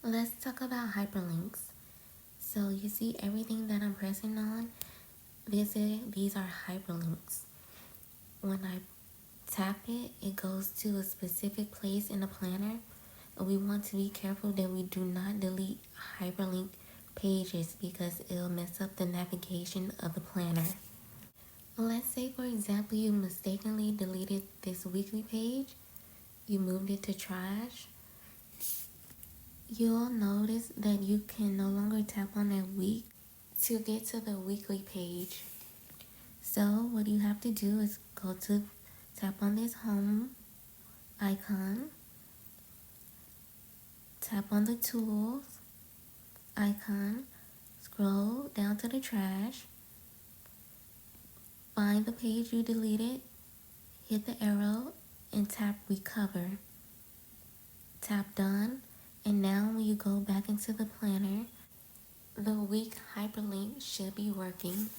Let's talk about hyperlinks. So you see everything that I'm pressing on? These are hyperlinks. When I tap it, it goes to a specific place in the planner. We want to be careful that we do not delete hyperlink pages because it'll mess up the navigation of the planner. Let's say, for example, you mistakenly deleted this weekly page. You moved it to trash. You'll notice that you can no longer tap on that week to get to the weekly page. So what you have to do is tap on this home icon, tap on the tools icon, scroll down to the trash, find the page you deleted, hit the arrow, and tap recover. Tap done, and now when you go back into the planner, the week hyperlink should be working.